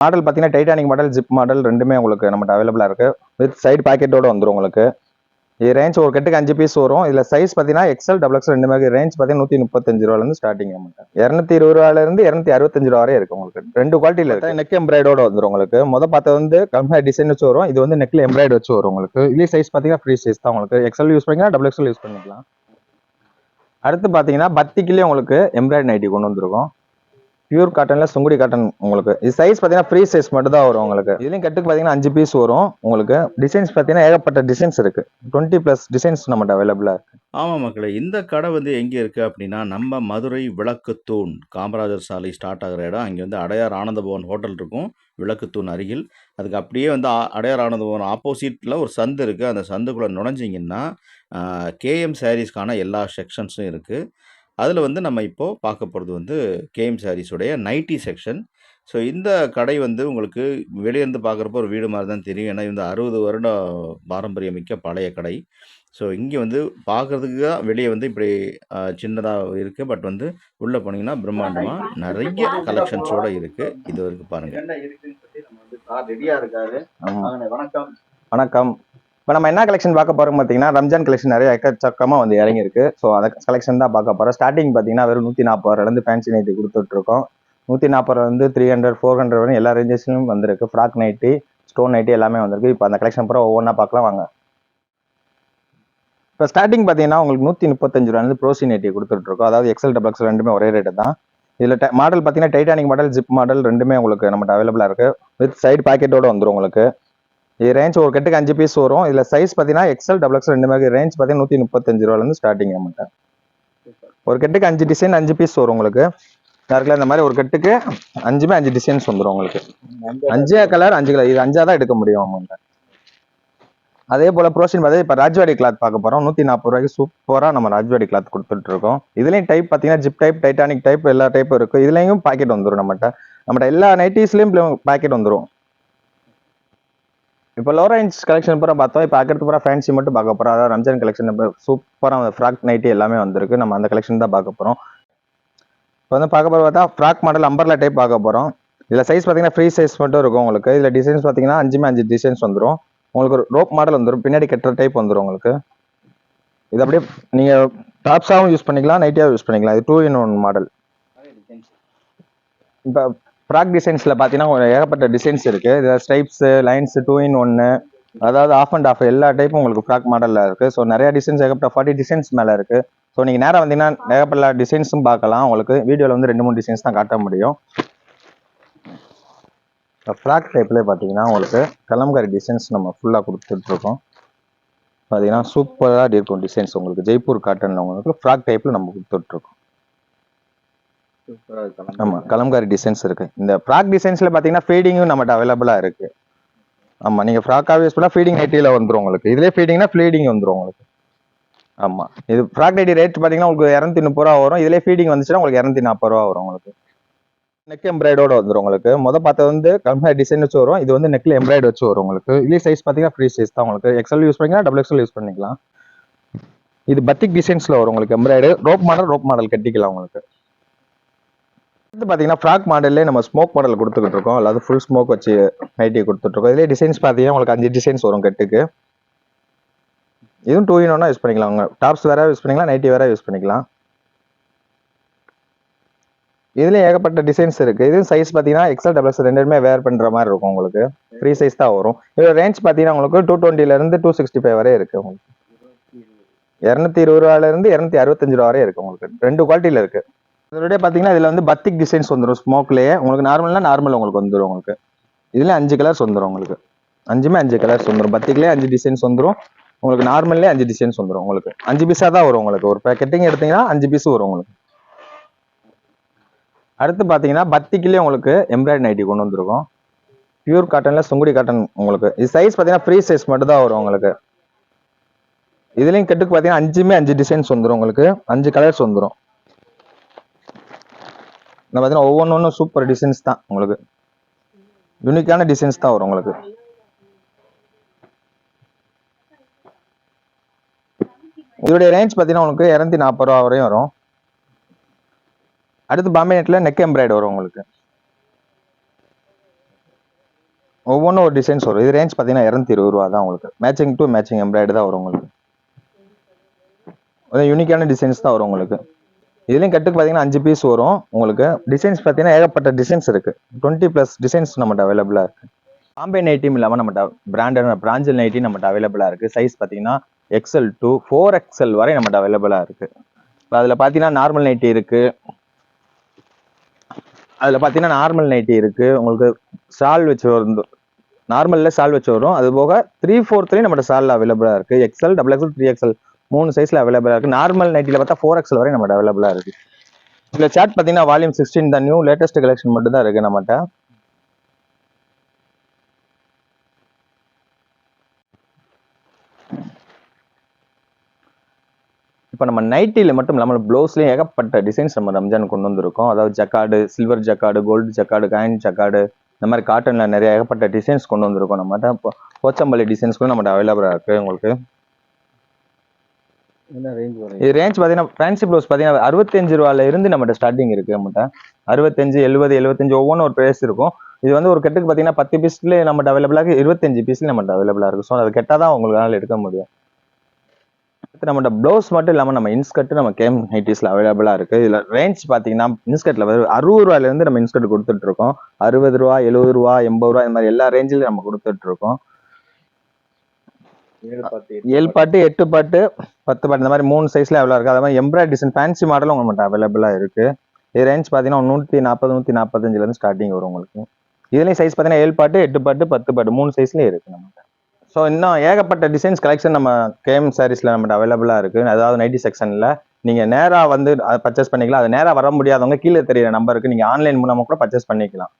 Model பார்த்தீங்கன்னா Titanic model, zip model ரெண்டுமே உங்களுக்கு நம்மகிட்ட அவைலபிளாக இருக்குது. வித் சைடு பாக்கெட்டோட வந்துடும் உங்களுக்கு. இது ரேஞ்ச் ஒரு கட்டுக்கு 5 பீஸ் வரும். இதில் சைஸ் பார்த்தீங்கன்னா எக்ஸல், டபுள் எக்ஸல் ரெண்டு மாதிரி. ரேஞ்ச் பார்த்தீங்கன்னா 135 ரூபாயிலேருந்து ஸ்டார்டிங் நம்மகிட்ட 220 ரூபாயிலேருந்து 265 ரூபா வரை இருக்குது உங்களுக்கு. ரெண்டு குவாலிட்டியில் இருக்குது. நெக் எம்ப்ராய்டோட வந்துடும் உங்களுக்கு. பார்த்தது வந்து கம்மியாக டிசைன் வச்சு வரும். இது வந்து நெக்கில் எம்ப்ராய்டு வச்சு வரும் உங்களுக்கு. இதுலேயே சைஸ் பார்த்தீங்கன்னா ஃப்ரீ சைஸ் தான் உங்களுக்கு. எக்ஸல் யூஸ் பண்ணிக்கலாம், டபுள் எக்ஸல் யூஸ் பண்ணிக்கலாம். அடுத்து பார்த்தீங்கன்னா பத்திக்கிலேயே உங்களுக்கு எம்ப்ராய்டு நைட்டி கொண்டு வந்திருக்கும். பியூர் காட்டன்ல சுங்குடி காட்டன் உங்களுக்கு. இது சைஸ் பார்த்தீங்கன்னா ஃப்ரீ சைஸ் மட்டும் தான் வரும் உங்களுக்கு. இதுலையும் கட்டுக்கு பார்த்தீங்கன்னா 5 பீஸ் வரும் உங்களுக்கு. டிசைன்ஸ் பார்த்தீங்கன்னா ஏகப்பட்ட டிசைன்ஸ் இருக்கு. 20+ டிசைன்ஸ் நம்மகிட்ட அவைலபிளா இருக்கு. ஆமாம் மக்களே, இந்த கடை வந்து எங்கே இருக்குது அப்படின்னா, நம்ம மதுரை விளக்குத்தூண் காமராஜர் சாலை ஸ்டார்ட் ஆகிற இடம். அங்கே வந்து அடையார் ஆனந்தபவன் ஹோட்டல் இருக்கும், விளக்குத்தூண் அருகில். அதுக்கு அப்படியே வந்து அடையார் ஆனந்தபவன் ஆப்போசிட்டில் ஒரு சந்து இருக்குது. அந்த சந்துக்குள்ளே நுழைஞ்சிங்கன்னா கேஎம் சாரீஸ்க்கான எல்லா செக்ஷன்ஸும் இருக்குது. அதில் வந்து நம்ம இப்போது பார்க்க போகிறது வந்து கேஎம் சாரீஸுடைய நைட்டி செக்ஷன். ஸோ இந்த கடை வந்து உங்களுக்கு வெளியேருந்து பார்க்குறப்போ ஒரு வீடு மாதிரி தான் தெரியும். ஏன்னா இந்த 60 வருடம் பாரம்பரியமிக்க பழைய கடை. ஸோ இங்கே வந்து பார்க்குறதுக்கு தான் வெளியே வந்து இப்படி சின்னதாக இருக்குது. பட் வந்து உள்ளே போனீங்கன்னா பிரம்மாண்டமாக நிறைய கலெக்ஷன்ஸோடு இருக்குது. இது வரைக்கும் பாருங்கள். ரெடியாக இருக்காரு. வணக்கம். வணக்கம். இப்போ நம்ம என்ன கலெக்ஷன் பார்க்க போகிறோம் பார்த்தீங்கன்னா, ரம்ஜான் கலெக்ஷன் நிறைய எக்கச்சக்கமாக வந்து இறங்கியிருக்கு. ஸோ அதை கலெக்ஷன் தான் பார்க்க போகிறோம். ஸ்டார்டிங் பார்த்தீங்கன்னா வெறும் 140 ரூபாயிலேருந்து ஃபேன்சி நைட்டி கொடுத்துட்ருக்கோம். 140 வந்து 300, 400 வரை எல்லா ரேஞ்சஸ்லையும் வந்திருக்கு. ஃப்ராக் நைட்டி, ஸ்டோன் நைட்டி எல்லாமே வந்திருக்கு. இப்போ அந்த கலெக்ஷன் பூரா ஒவ்வொன்றா பார்க்கலாம் வாங்க. இப்போ ஸ்டார்டிங் பார்த்தீங்கன்னா உங்களுக்கு 135 ரூபாயிலேருந்து ப்ரோசி நைட்டி கொடுத்துட்ருக்கோம். அதாவது எக்ஸல், டபுள் எக்ஸல் ரெண்டுமே ஒரே ரேட்டு தான். இதில் மாடல் பார்த்தீங்கன்னா டைட்டானிக் மாடல், ஜிப் மாடல் ரெண்டுமே உங்களுக்கு நம்மகிட்ட அவைலபிளாக இருக்குது. வித் சைடு பாக்கெட்டோட வந்துடும் உங்களுக்கு. இது ரேஞ்ச் ஒரு கட்டுக்கு 5 பீஸ் வரும். இதில் சைஸ் பார்த்தீங்கன்னா எக்ஸல், டபுள் எக்ஸல் ரெண்டு மாதிரி. ரேஞ்ச் பார்த்தீங்கன்னா 135 ரூபாயிலேருந்து ஸ்டார்டிங் நம்மகிட்ட. ஒரு கட்டுக்கு 5 டிசைன் 5 பீஸ் வரும் உங்களுக்கு. இருக்குல்ல இந்த மாதிரி ஒரு கட்டுக்கு 5மே 5 டிசைன்ஸ் வந்துடும் உங்களுக்கு. 5 கலர் 5 கலர். இது 5 தான் எடுக்க முடியும் அவங்கள்ட்ட. அதே போல ப்ரோசின் பார்த்தா இப்போ ராஜ்வாடி கிளாத் பார்க்க போகிறோம். 140 ரூபாய்க்கு சூப்பராக நம்ம ராஜ்வாடி கிளாத் கொடுத்துட்டு இருக்கோம். இதுலேயும் டைப் பார்த்தீங்கன்னா ஜிப் டைப், டைட்டானிக் டைப் எல்லா டைப்பும் இருக்குது. இதுலேயும் பாக்கெட் வந்துடும் நம்மகிட்ட எல்லா நைட்டிஸ்லேயும் பாக்கெட் வந்துடும். இப்போ லோ ரேஞ்ச் கலெக்ஷன் பூரா பார்த்தோம். இப்போ அடுத்து பூரா ஃபேன்சி மட்டும் பார்க்க போகிறோம். அதாவது ரம்ஜான் கலெக்ஷன் சூப்பராக ஃப்ராக் நைட்டி எல்லாமே வந்திருக்கு. நம்ம அந்த கலெக்ஷன் தான் பார்க்க போகிறோம். இப்போ வந்து பார்க்க போகிற பார்த்தா ஃப்ராக் மாடல் அம்பர்லா டைப் பார்க்க போகிறோம். இதில் சைஸ் பார்த்தீங்கன்னா ஃப்ரீ சைஸ் மட்டும் இருக்கும் உங்களுக்கு. இதில் டிசைன்ஸ் பார்த்தீங்கன்னா 5மே 5 டிசைன்ஸ் வந்துடும் உங்களுக்கு. ரோப் மாடல் வந்துடும், பின்னாடி கட்டுற டைப் வந்துடும் உங்களுக்கு. இது அப்படியே நீங்கள் டாப்ஸாகவும் யூஸ் பண்ணிக்கலாம், நைட்டியாகவும் யூஸ் பண்ணிக்கலாம். இது 2-in-1 மாடல். இப்போ ஃப்ராக் டிசைன்ஸில் பார்த்தீங்கன்னா ஏகப்பட்ட டிசைன்ஸ் இருக்குது. இதில் ஸ்ட்ரைப்ஸ், லைன்ஸ், 2-in-1, அதாவது ஆஃப் அண்ட் ஆஃப் எல்லா டைப்பும் உங்களுக்கு ஃப்ராக் மாடலில் இருக்குது. ஸோ நிறைய டிசைன்ஸ் ஏகப்பட்ட 40 டிசைன்ஸ் மேலே இருக்குது. ஸோ நீங்கள் நேராக வந்தீங்கன்னா ஏகப்பட்ட டிசைன்ஸும் பார்க்கலாம். உங்களுக்கு வீடியோவில் வந்து 2-3 டிசைன்ஸ் தான் காட்ட முடியும். ஃப்ராக் டைப்லேயே பார்த்தீங்கன்னா உங்களுக்கு கலம்காரி டிசைன்ஸ் நம்ம ஃபுல்லாக கொடுத்துட்ருக்கோம். பார்த்தீங்கன்னா சூப்பராக இருக்கும் டிசைன்ஸ் உங்களுக்கு. ஜெய்ப்பூர் காட்டன் உங்களுக்கு ஃப்ராக் டைப்பில் நம்ம கொடுத்துட்ருக்கோம். ஆமாம், கலம்காரி டிசைன்ஸ் இருக்குது. இந்த ஃப்ராக் டிசைன்ஸில் பார்த்தீங்கன்னா ஃபீடிங்கும் நம்மகிட்ட அவைலபிளாக இருக்குது. ஆமாம், நீங்கள் ஃப்ராக்காக யூஸ் பண்ணால் ஃபீடிங் நைட்டியில் வந்துடும் உங்களுக்கு. இதிலே ஃபீடிங்னா ஃபீடிங் வந்துடும் உங்களுக்கு. ஆமாம், இது ஃப்ராக் நைட்டி ரேட் பார்த்தீங்கன்னா உங்களுக்கு 230 ரூபா வரும். இதிலே ஃபீடிங் வந்துச்சுன்னா உங்களுக்கு 240 ரூபா வரும் உங்களுக்கு. நெக் எம்ப்ராய்டோட வந்துடும் உங்களுக்கு. பார்த்தது வந்து கம்மியாக டிசைன் வச்சு வரும். இது வந்து நெக்கில் எம்ப்ராய்டு வச்சு வரும் உங்களுக்கு. இதுலேயே சைஸ் பார்த்தீங்கன்னா ஃப்ரீ சைஸ் தான் உங்களுக்கு. எக்ஸல் யூஸ் பண்ணிக்கலாம், டபுள் எக்ஸல் யூஸ் பண்ணிக்கலாம். இது பத்திக் டிசைன்ஸில் வரும் உங்களுக்கு. எம்ப்ராய்டு ரோப் மாடல் கட்டிக்கலாம் உங்களுக்கு. அடுத்து பார்த்தீங்கன்னா ஃப்ராக் மாடல்லே நம்ம ஸ்மோக் மாடல் கொடுத்துக்கிட்டு இருக்கோம். அதாவது ஃபுல் ஸ்மோக் வச்சு நைட்டி கொடுத்துட்ருக்கோம். இதுலேயே டிசைன்ஸ் பார்த்தீங்கன்னா உங்களுக்கு 5 டிசைன்ஸ் வரும் கட்டுக்கு. இதுவும் 2-in-1 யூஸ் பண்ணிக்கலாம். உங்க டாப்ஸ் வேற யூஸ் பண்ணிக்கலாம், நைட்டி வேற யூஸ் பண்ணிக்கலாம். இதுலேயும் ஏகப்பட்ட டிசைன்ஸ் இருக்குது. இதுவும் சைஸ் பார்த்தீங்கன்னா எக்ஸல், டபுள் எக்ஸல் ரெண்டுமே வேர் பண்ணுற மாதிரி இருக்கும் உங்களுக்கு. ஃப்ரீ சைஸ் தான் வரும். இதோட ரேஞ்ச் பார்த்தீங்கன்னா உங்களுக்கு 220 to 265 வரை இருக்குது உங்களுக்கு. 220 ரூபாயிலேருந்து 265 ரூபா வரை இருக்குது உங்களுக்கு. 2 குவாலிட்டியில் இருக்குது. இதோடய பார்த்தீங்கன்னா இதில் வந்து பத்திக் டிசைன்ஸ் வந்துடும் ஸ்மோக்லேயே உங்களுக்கு. நார்மல் உங்களுக்கு வந்துடும் உங்களுக்கு. இதில் 5 கலர்ஸ் வந்துடும் உங்களுக்கு. 5மே 5 கலர்ஸ் வந்துடும். பத்திக்லேயே 5 டிசைன்ஸ் வந்துடும் உங்களுக்கு. நார்மல்லே 5 டிசைன்ஸ் வந்துடும் உங்களுக்கு. 5 பீஸாக தான் வரும் உங்களுக்கு. ஒரு பேக்கெட்டிங் எடுத்தீங்கன்னா 5 பீஸ் வரும் உங்களுக்கு. அடுத்து பார்த்தீங்கன்னா பத்திக்கிலே உங்களுக்கு எம்ப்ராய்டு நைட்டி கொண்டு வந்துருக்கோம். பியூர் காட்டனில் சுங்குடி காட்டன் உங்களுக்கு. இது சைஸ் பார்த்தீங்கன்னா ஃப்ரீ சைஸ் மட்டும் தான் வரும் உங்களுக்கு. இதுலேயும் கட்டுக்கு பார்த்தீங்கன்னா 5மே 5 டிசைன்ஸ் வந்துடும் உங்களுக்கு. 5 கலர்ஸ் வந்துடும். பார்த்தீங்கன்னா ஒவ்வொன்றும் சூப்பர் டிசைன்ஸ் தான் உங்களுக்கு. யூனிக்கான டிசைன்ஸ் தான் வரும் உங்களுக்கு. இதோடைய ரேஞ்ச் பார்த்தீங்கன்னா உங்களுக்கு 240 ரூபா வரையும் வரும். அடுத்து பாம்பே நெட்டில் நெக் எம்ப்ராய்டு வரும் உங்களுக்கு. ஒவ்வொன்றும் ஒரு டிசைன்ஸ் வரும். இது ரேஞ்ச் பார்த்தீங்கன்னா 220 ரூபா தான் உங்களுக்கு. மேட்சிங் டு மேட்சிங் எம்ப்ராய்டரி தான் வரும் உங்களுக்கு. அதான் யூனிக்கான டிசைன்ஸ் தான் வரும் உங்களுக்கு. இதுலேயும் கட்டுக்கு பார்த்தீங்கன்னா 5 பீஸ் வரும் உங்களுக்கு. டிசைன்ஸ் பார்த்தீங்கன்னா ஏகப்பட்ட டிசைன்ஸ் இருக்கு. 20+ டிசைன்ஸ் நம்மகிட்ட அவைலபிளாக இருக்கு. பாம்பே நைட்டியும் இல்லாமல் நம்மகிட்ட பிராண்டட் பிராஞ்சல் நைட்டி நம்மகிட்ட அவைலபிளாக இருக்கு. சைஸ் பார்த்தீங்கன்னா XL to 4XL வரை நம்மகிட்ட அவைலபிளாக இருக்கு. இப்போ அதில் பார்த்தீங்கன்னா நார்மல் நைட்டி இருக்கு. அதில் பார்த்தீங்கன்னா நார்மல் நைட்டி இருக்கு. உங்களுக்கு ஷால் வச்சு வரும். நார்மலில் ஷால் வச்சு வரும். அது போக 3/4 நம்மகிட்ட ஷால் அவைலபிளாக இருக்கு. XL, XXL, 3XL 3 சைஸ்ல அவைலபிளாக இருக்கு. நார்மல் நைட்டியில் பார்த்தா 4XL வரை நம்மகிட்ட அவைலபிளாக இருக்கு. இதில் சார்ட் பார்த்தீங்கன்னா வால்யூம் 16 தான். நியூ லேட்டஸ்ட் கலெக்ஷன் மட்டும் தான் இருக்கு நம்மகிட்ட. இப்போ நம்ம நைட்டியில் மட்டும் இல்லாமல் ப்ளவுஸ்லேயும் ஏகப்பட்ட டிசைன்ஸ் நம்ம ரம்ஜான் கொண்டு வந்திருக்கோம். அதாவது jacquard, silver jacquard, gold jacquard, coin jacquard, இந்த மாதிரி காட்டனில் நிறைய ஏகப்பட்ட டிசைன்ஸ் கொண்டு வந்திருக்கோம் நம்மகிட்ட. இப்போ போச்சம்பள்ளி டிசைன்ஸ் கூட நம்மகிட்ட அவைலபிளாக இருக்குது உங்களுக்கு. இது ரேஞ்ச் பார்த்தீங்கன்னா ஃபேன்சி ப்ளவுஸ் பார்த்தீங்கன்னா 65 ரூபாயில இருந்து நம்மகிட்ட ஸ்டார்டிங் இருக்குது நம்மகிட்ட. 65, 70, 75 ஒவ்வொன்றும் ஒரு ப்ரைஸ் இருக்கும். இது வந்து ஒரு கெட்டுக்கு பார்த்தீங்கன்னா 10 பீஸ்லேயே நம்மகிட்ட அவைலபிளாக 25 பீஸ்லேயே நம்மகிட்ட அவைலபிளாக இருக்குது. ஸோ அது கெட்டால் தான் உங்களால் எடுக்க முடியும். நம்மகிட்ட ப்ளவுஸ் மட்டும் இல்லாமல் நம்ம இன்ஸ்கர்ட் நம்ம கேம் நைட்டிஸ்ல அவைலபிளாக இருக்குது. இதில் ரேஞ்ச் பார்த்தீங்கன்னா இன்ஸ்கர்ட்டில் 60 ரூபாயிலேருந்து நம்ம இன்ஸ்கர்ட் கொடுத்துட்ருக்கோம். 60 ரூபா, 70 ரூபா, 80 ரூபா, இந்த மாதிரி எல்லா ரேஞ்சிலையும் நம்ம கொடுத்துட்ருக்கோம். 7 பாட்டு, 8 பாட்டு, 10 பாட்டு, இந்த மாதிரி 3 சைஸ்ல எவ்வளோ இருக்கு. அதே மாதிரி எம்ப்ராய்டரி டிசைன் ஃபேன்சி மாடலும் உங்களுக்கு அவைலபிளாக இருக்கு. இது ரேஞ்ச் பார்த்தீங்கன்னா 140, 145 ஸ்டார்டிங் வரும் உங்களுக்கு. இதுலேயும் சைஸ் பார்த்தீங்கன்னா 7 பாட்டு, 8 பாட்டு, 10 பாட்டு 3 சைஸ்லேயே இருக்கு நம்மகிட்ட. ஸோ இன்னும் ஏகப்பட்ட டிசைன்ஸ் கலெக்ஷன் நம்ம கேஎம் சாரீஸ்ல நம்மகிட்ட அவைலபிளாக இருக்கு. அதாவது நைட்டி செக்ஷன்ல நீங்க நேராக வந்து பர்ச்சேஸ் பண்ணிக்கலாம். அது நேராக வர முடியாதவங்க கீழே தெரியுற நம்பருக்கு நீங்க ஆன்லைன் மூலமா கூட பர்ச்சேஸ் பண்ணிக்கலாம்.